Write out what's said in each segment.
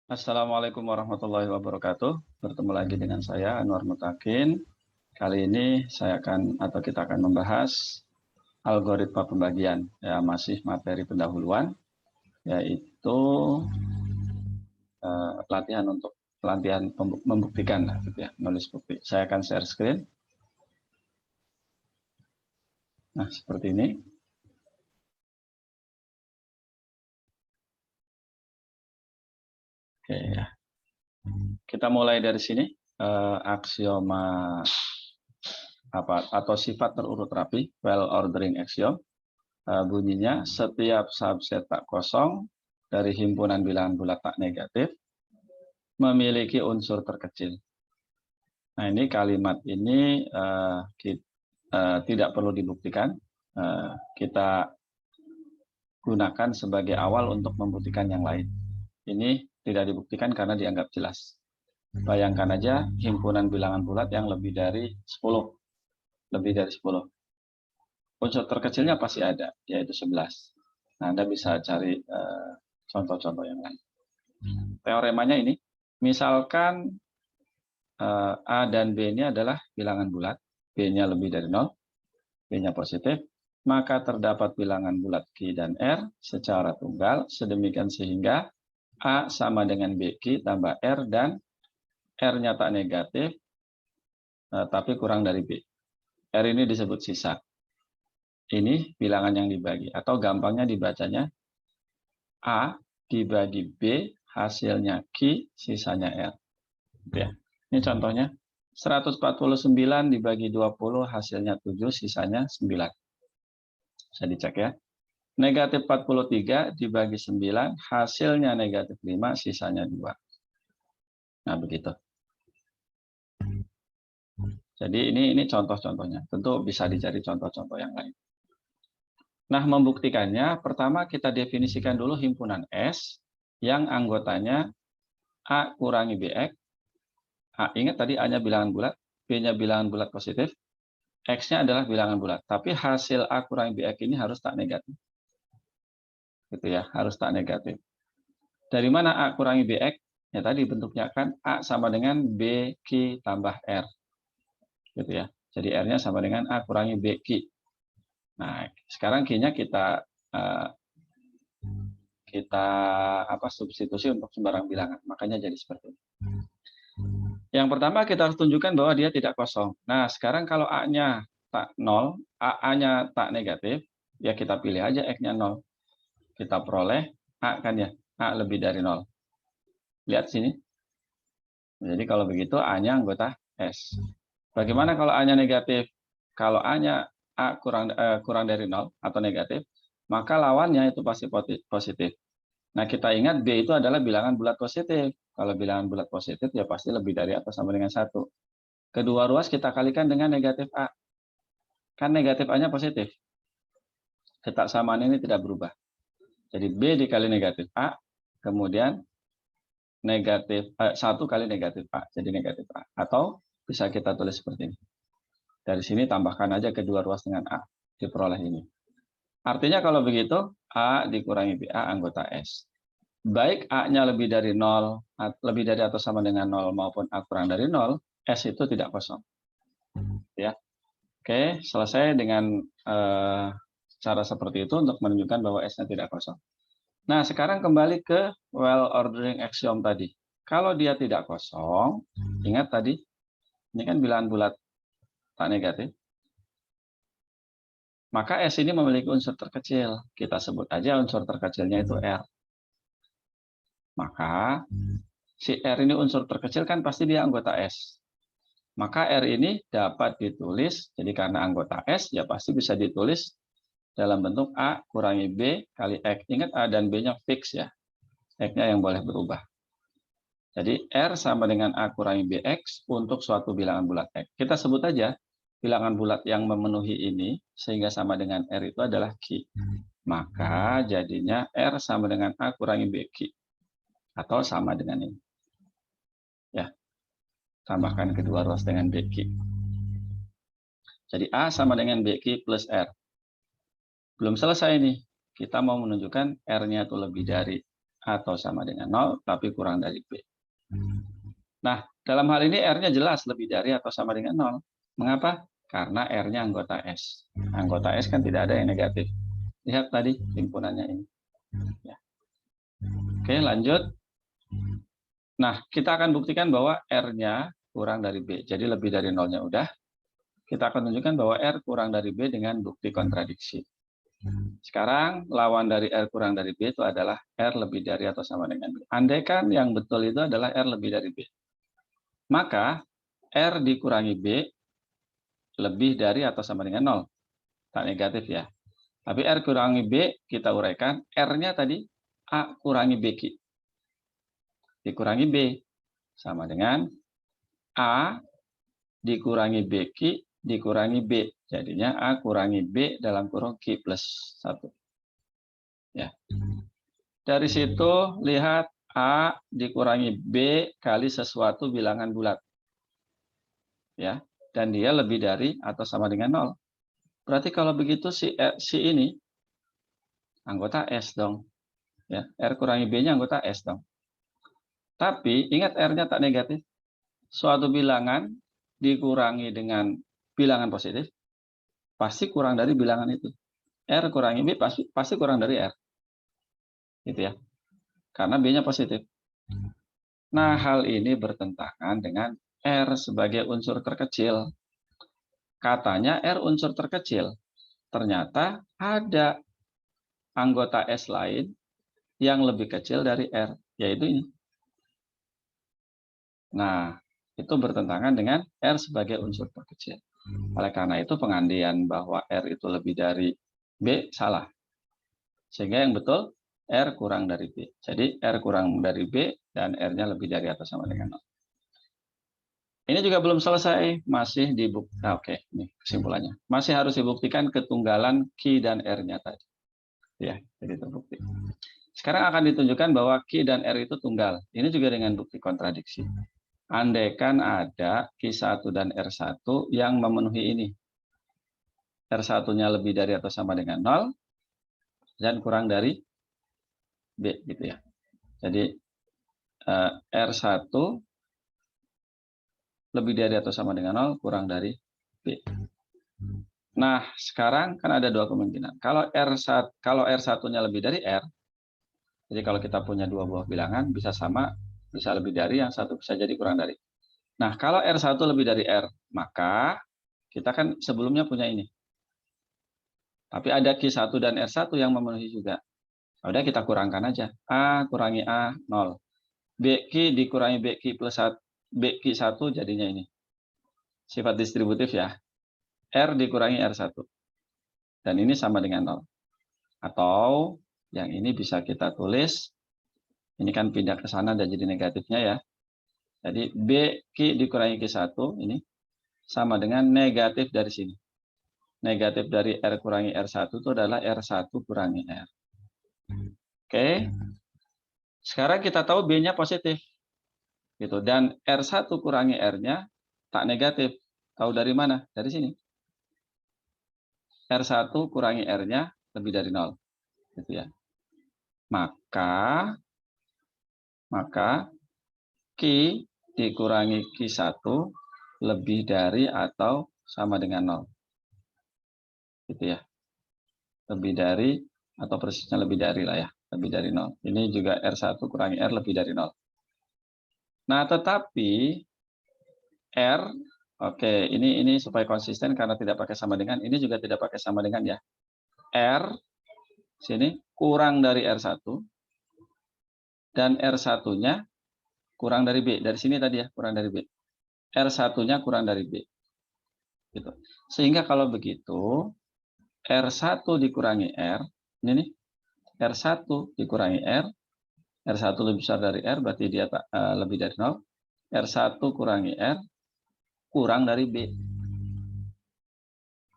Assalamualaikum warahmatullahi wabarakatuh. Bertemu lagi dengan saya Anwar Mutakin. Kali ini kita akan membahas algoritma pembagian. Ya, masih materi pendahuluan, yaitu latihan membuktikan, gitu ya, menulis bukti. Saya akan share screen. Nah, seperti ini. Oke ya. Kita mulai dari sini. Aksioma atau sifat terurut rapi, well ordering axiom. Bunyinya setiap subset tak kosong dari himpunan bilangan bulat tak negatif memiliki unsur terkecil. Nah, ini kalimat ini tidak perlu dibuktikan. Kita gunakan sebagai awal untuk membuktikan yang lain. Ini tidak dibuktikan karena dianggap jelas. Bayangkan aja himpunan bilangan bulat yang lebih dari 10. Lebih dari 10. Unsur terkecilnya pasti ada, yaitu 11. Nah, Anda bisa cari contoh-contoh yang lain. Teoremanya ini, misalkan A dan B ini adalah bilangan bulat, B-nya lebih dari 0, B-nya positif, maka terdapat bilangan bulat Q dan R secara tunggal, sedemikian sehingga A sama dengan BQ tambah R dan R-nya tak negatif, tapi kurang dari B. R ini disebut sisa. Ini bilangan yang dibagi, atau gampangnya dibacanya A dibagi B, hasilnya Q, sisanya R. Ya. Ini contohnya, 149 dibagi 20, hasilnya 7, sisanya 9. Bisa dicek ya. Negatif 43 dibagi 9, hasilnya negatif 5, sisanya 2. Nah, begitu. Jadi ini contoh-contohnya. Tentu bisa dicari contoh-contoh yang lain. Nah, membuktikannya, pertama kita definisikan dulu himpunan S yang anggotanya A kurangi BX. Ingat tadi A-nya bilangan bulat, B-nya bilangan bulat positif, X-nya adalah bilangan bulat. Tapi hasil A kurangi BX ini harus tak negatif. Gitu ya, harus tak negatif. Dari mana A kurangi BX? Ya tadi bentuknya kan A sama dengan BQ tambah R. Gitu ya. Jadi R-nya sama dengan A kurangi BQ. Nah, sekarang Q-nya kita substitusi untuk sembarang bilangan. Makanya jadi seperti ini. Yang pertama kita harus tunjukkan bahwa dia tidak kosong. Nah, sekarang kalau A-nya tak 0, A-nya tak negatif, ya kita pilih aja X-nya 0. Kita peroleh A kan ya, A lebih dari 0. Lihat sini. Jadi kalau begitu A-nya anggota S. Bagaimana kalau A-nya negatif? Kalau A-nya kurang dari 0 atau negatif, maka lawannya itu pasti positif. Nah, kita ingat B itu adalah bilangan bulat positif. Kalau bilangan bulat positif, ya pasti lebih dari atau sama dengan 1. Kedua ruas kita kalikan dengan negatif A. Kan negatif A-nya positif. Ketaksamaan ini tidak berubah. Jadi B dikali negatif A, kemudian negatif 1 kali negatif A, jadi negatif A. Atau bisa kita tulis seperti ini. Dari sini tambahkan aja kedua ruas dengan A, diperoleh ini. Artinya kalau begitu, A dikurangi BA anggota S. Baik A-nya lebih dari 0, lebih dari atau sama dengan 0 maupun A kurang dari 0, S itu tidak kosong. Ya. Oke, selesai dengan cara seperti itu untuk menunjukkan bahwa S-nya tidak kosong. Nah, sekarang kembali ke well ordering axiom tadi. Kalau dia tidak kosong, ingat tadi, ini kan bilangan bulat tak negatif, maka S ini memiliki unsur terkecil. Kita sebut aja unsur terkecilnya itu R. Maka si R ini unsur terkecil kan pasti dia anggota S. Maka R ini dapat ditulis, jadi karena anggota S, ya pasti bisa ditulis dalam bentuk A kurangi B kali X. Ingat A dan B-nya fix ya. X-nya yang boleh berubah. Jadi R sama dengan A kurangi BX untuk suatu bilangan bulat X. Kita sebut aja bilangan bulat yang memenuhi ini, sehingga sama dengan R itu adalah Q. Maka jadinya R sama dengan A kurangi BQ. Atau sama dengan ini. Ya, tambahkan kedua ruas dengan BQ. Jadi A sama dengan BQ plus R. Belum selesai nih. Kita mau menunjukkan R-nya itu lebih dari atau sama dengan 0, tapi kurang dari B. Nah, dalam hal ini R-nya jelas lebih dari atau sama dengan 0. Mengapa? Karena R-nya anggota S. Anggota S kan tidak ada yang negatif. Lihat tadi himpunannya ini. Ya. Oke, lanjut. Nah, kita akan buktikan bahwa R-nya kurang dari B. Jadi lebih dari 0-nya udah. Kita akan tunjukkan bahwa R kurang dari B dengan bukti kontradiksi. Sekarang, lawan dari R kurang dari B itu adalah R lebih dari atau sama dengan B. Andaikan yang betul itu adalah R lebih dari B. Maka, R dikurangi B lebih dari atau sama dengan 0. Tak negatif ya. Tapi R kurangi B, kita uraikan. R-nya tadi A kurangi BQ. Dikurangi B. Sama dengan A dikurangi BQ dikurangi B. Jadinya A kurangi B dalam kurung Q plus 1. Ya. Dari situ lihat A dikurangi B kali sesuatu bilangan bulat. Ya. Dan dia lebih dari atau sama dengan 0. Berarti kalau begitu si ini anggota S dong. Ya. R kurangi B-nya anggota S dong. Tapi ingat R-nya tak negatif. Suatu bilangan dikurangi dengan bilangan positif, pasti kurang dari bilangan itu. R kurangi B pasti kurang dari R. Gitu ya. Karena B-nya positif. Nah, hal ini bertentangan dengan R sebagai unsur terkecil. Katanya R unsur terkecil. Ternyata ada anggota S lain yang lebih kecil dari R, yaitu ini. Nah, itu bertentangan dengan R sebagai unsur terkecil. Oleh karena itu pengandian bahwa R itu lebih dari B salah. Sehingga yang betul R kurang dari B. Jadi R kurang dari B dan R-nya lebih dari atau sama dengan 0. Ini juga belum selesai, masih dibuktikan. Oke, ini kesimpulannya. Masih harus dibuktikan ketunggalan Q dan R-nya tadi. Ya, jadi terbukti. Sekarang akan ditunjukkan bahwa Q dan R itu tunggal. Ini juga dengan bukti kontradiksi. Andaikan ada Q1 dan R1 yang memenuhi ini. R1-nya lebih dari atau sama dengan 0 dan kurang dari B gitu ya. Jadi R1 lebih dari atau sama dengan 0 kurang dari B. Nah, sekarang kan ada dua kemungkinan. Kalau R1-nya lebih dari R, jadi kalau kita punya dua buah bilangan bisa sama, bisa lebih dari, yang satu bisa jadi kurang dari. Nah, kalau R1 lebih dari R, maka kita kan sebelumnya punya ini. Tapi ada Q1 dan R1 yang memenuhi juga. Udah kita kurangkan aja. A kurangi A, 0. BQ dikurangi BQ plus 1, BQ1 jadinya ini. Sifat distributif ya. R dikurangi R1. Dan ini sama dengan 0. Atau yang ini bisa kita tulis. Ini kan pindah ke sana dan jadi negatifnya ya. Jadi BQ dikurangi Q1 ini sama dengan negatif dari sini. Negatif dari R kurangi R1 itu adalah R1 kurangi R. Oke. Sekarang kita tahu B-nya positif. Gitu. Dan R1 kurangi R-nya tak negatif. Tahu dari mana? Dari sini. R1 kurangi R-nya lebih dari 0. Gitu ya. Maka Q dikurangi Q1 lebih dari atau sama dengan 0. Gitu ya. Lebih dari atau persisnya lebih dari lah ya. Lebih dari 0. Ini juga R1 kurangi R lebih dari 0. Nah, tetapi R, oke, ini supaya konsisten karena tidak pakai sama dengan, ini juga tidak pakai sama dengan ya. R, sini, kurang dari R1, dan R1-nya kurang dari B. Dari sini tadi ya, kurang dari B. R1-nya kurang dari B. Gitu. Sehingga kalau begitu, R1 dikurangi R, ini nih, R1 dikurangi R, R1 lebih besar dari R, berarti dia lebih dari 0. R1 kurangi R, kurang dari B.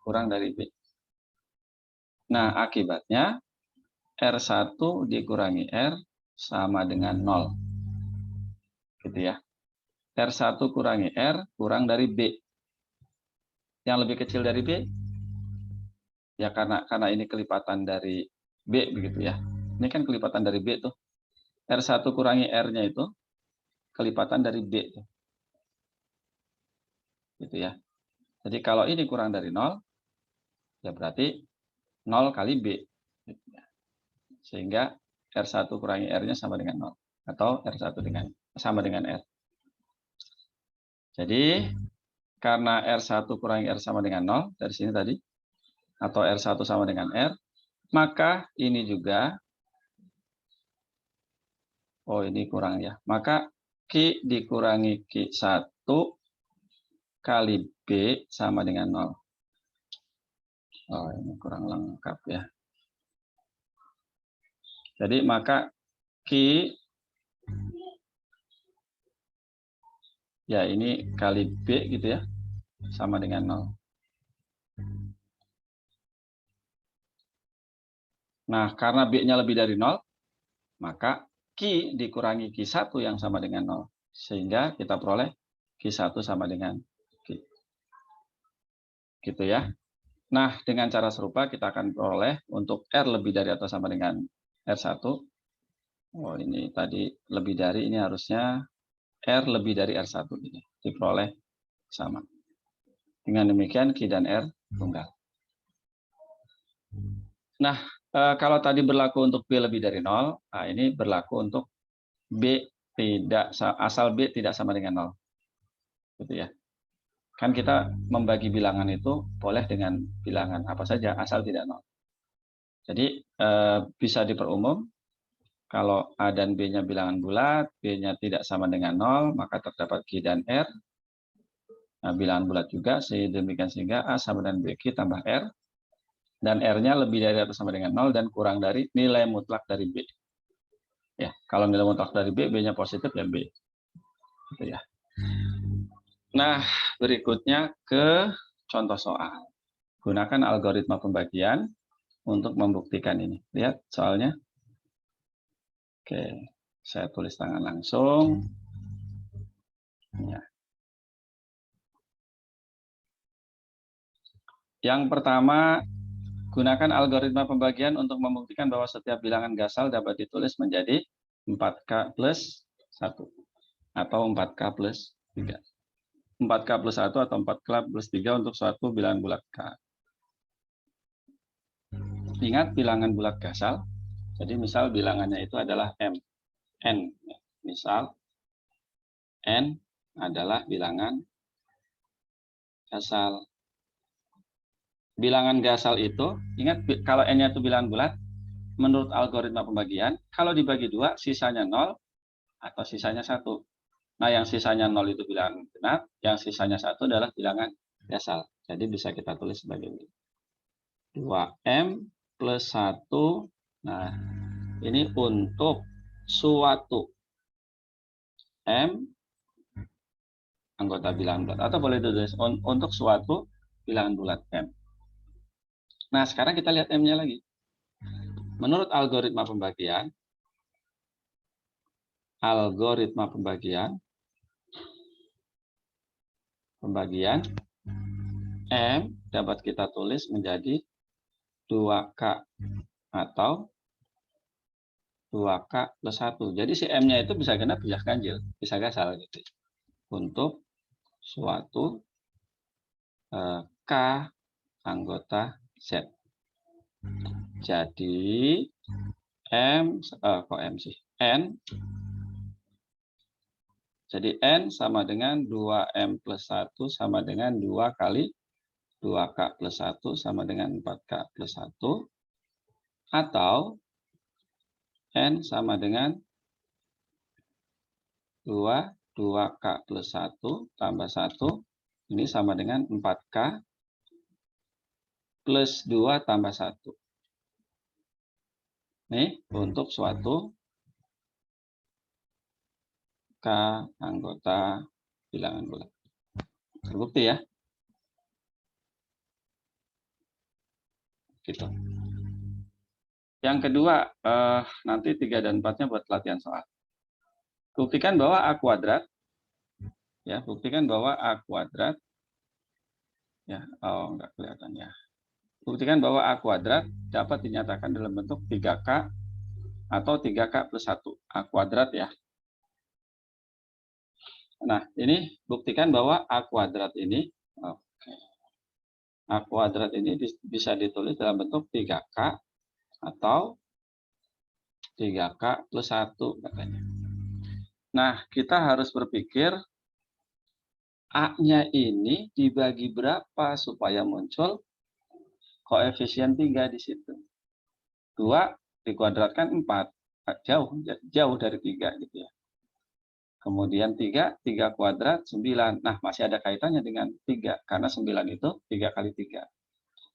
Kurang dari B. Nah, akibatnya R1 dikurangi R sama dengan 0. Gitu ya. R1 kurangi R kurang dari B. Yang lebih kecil dari B? Ya karena ini kelipatan dari B begitu ya. Ini kan kelipatan dari B tuh. R1 kurangi R-nya itu kelipatan dari B. Gitu ya. Jadi kalau ini kurang dari 0, ya berarti 0 kali B. Sehingga R1 kurangi R-nya sama dengan 0. Atau R1 sama dengan R. Jadi, karena R1 kurangi R sama dengan 0, dari sini tadi, atau R1 sama dengan R, maka ini juga, oh ini kurang ya, maka Q dikurangi Q1 kali B sama dengan 0. Oh, ini kurang lengkap ya. Jadi, maka Q, ya ini kali B gitu ya, sama dengan 0. Nah, karena B-nya lebih dari 0, maka Q dikurangi Q1 yang sama dengan 0. Sehingga kita peroleh Q1 sama dengan Q. Gitu ya. Nah, dengan cara serupa kita akan peroleh untuk R lebih dari atau sama dengan R1. Oh, ini tadi lebih dari, ini harusnya R lebih dari R1. Ini diperoleh sama. Dengan demikian Q dan R tunggal. Nah, kalau tadi berlaku untuk B lebih dari 0, nah ini berlaku untuk B tidak, asal B tidak sama dengan 0. Gitu ya. Kan kita membagi bilangan itu boleh dengan bilangan apa saja, asal tidak 0. Jadi bisa diperumum, kalau A dan B-nya bilangan bulat, B-nya tidak sama dengan 0, maka terdapat Q dan R. Nah, bilangan bulat juga, demikian sehingga A sama dengan BQ tambah R, dan R-nya lebih dari atau sama dengan 0, dan kurang dari nilai mutlak dari B. Ya, kalau nilai mutlak dari B, B-nya positif, ya B. Gitu ya. Nah, berikutnya ke contoh soal. Gunakan algoritma pembagian untuk membuktikan ini. Lihat soalnya. Oke, saya tulis tangan langsung. Ya. Yang pertama, gunakan algoritma pembagian untuk membuktikan bahwa setiap bilangan Gasal dapat ditulis menjadi 4K plus 1 atau 4K plus 3. 4K plus 1 atau 4K plus 3 untuk suatu bilangan bulat K. Ingat bilangan bulat Gasal. Jadi misal bilangannya itu adalah M. N. Misal N adalah bilangan Gasal. Bilangan Gasal itu, ingat kalau N-nya itu bilangan bulat, menurut algoritma pembagian, kalau dibagi 2, sisanya 0 atau sisanya 1. Nah, yang sisanya 0 itu bilangan genap, yang sisanya 1 adalah bilangan Gasal. Jadi bisa kita tulis sebagai ini. 2M plus 1. Nah, ini untuk suatu M anggota bilangan bulat. Atau boleh ditulis untuk suatu bilangan bulat M. Nah, sekarang kita lihat M-nya lagi. Menurut algoritma pembagian, M dapat kita tulis menjadi 2K atau 2K plus 1. Jadi si M-nya itu bisa genap, bisa ganjil, bisa Gasal gitu. Untuk suatu K anggota Z. Jadi M, kok M sih? N. Jadi N sama dengan 2M plus 1 sama dengan 2 kali 2K plus 1 sama dengan 4K plus 1. Atau N sama dengan 2K plus 1 tambah 1. Ini sama dengan 4K plus 2 tambah 1. Nih, untuk suatu K anggota bilangan bulat. Terbukti ya. Gitu. Yang kedua, nanti 3 dan 4-nya buat latihan soal. Buktikan bahwa A kuadrat, ya, buktikan bahwa A kuadrat, ya, oh enggak kelihatan ya. Buktikan bahwa A kuadrat dapat dinyatakan dalam bentuk 3K atau 3K plus 1, A kuadrat ya. Nah, ini buktikan bahwa A kuadrat ini, A kuadrat ini bisa ditulis dalam bentuk 3K atau 3K plus 1 katanya. Nah, kita harus berpikir A-nya ini dibagi berapa supaya muncul koefisien 3 di situ. 2 dikuadratkan 4, jauh dari 3 gitu ya. Kemudian 3 kuadrat 9. Nah, masih ada kaitannya dengan 3 karena 9 itu 3 kali 3.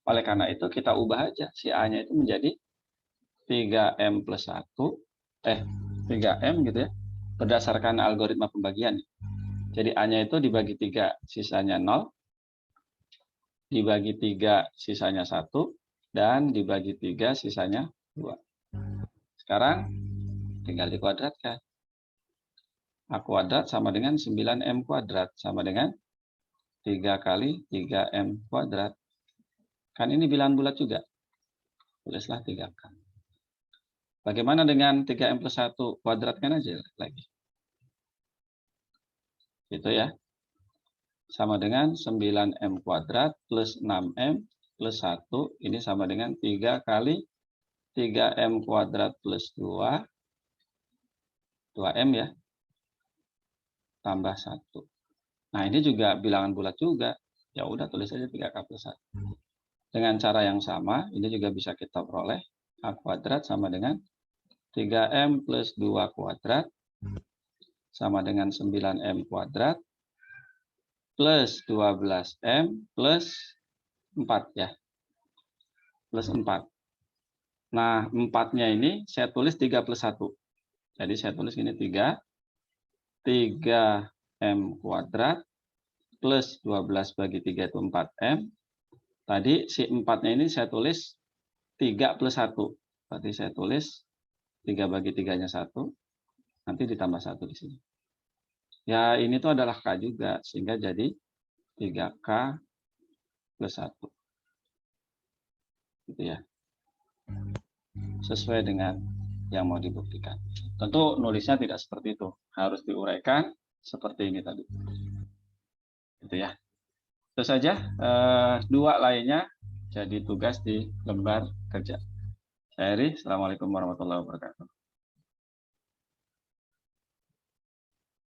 Oleh karena itu kita ubah aja si A-nya itu menjadi 3M plus 1, 3M gitu ya, berdasarkan algoritma pembagian. Jadi A-nya itu dibagi 3, sisanya 0, dibagi 3, sisanya 1, dan dibagi 3, sisanya 2. Sekarang tinggal dikuadratkan. A kuadrat sama dengan 9M kuadrat, sama dengan 3 kali 3M kuadrat. Kan ini bilangan bulat juga. Tulislah 3K. Bagaimana dengan 3M plus 1? Kuadratkan aja lagi. Gitu ya. Sama dengan 9M kuadrat plus 6M plus 1. Ini sama dengan 3 kali 3M kuadrat plus 2. 2M ya. Tambah 1. Nah, ini juga bilangan bulat juga. Ya udah, tulis aja 3K plus 1. Dengan cara yang sama, ini juga bisa kita peroleh. A kuadrat sama dengan 3M plus 2 kuadrat sama dengan 9M kuadrat plus 12M plus 4 ya. Plus 4. Nah, 4-nya ini saya tulis 3 plus 1. Jadi saya tulis ini 3. 3M kuadrat plus 12 bagi 3 itu 4M. Tadi si 4-nya ini saya tulis 3 plus 1. Berarti saya tulis 3 bagi 3-nya 1. Nanti ditambah 1 di sini. Ya, ini tuh adalah K juga. Sehingga jadi 3K plus 1. Gitu ya. Sesuai dengan yang mau dibuktikan. Tentu nulisnya tidak seperti itu. Harus diuraikan seperti ini tadi. Gitu ya. Itu saja. 2 lainnya jadi tugas di lembar kerja. Saya Heri. Assalamualaikum warahmatullahi wabarakatuh.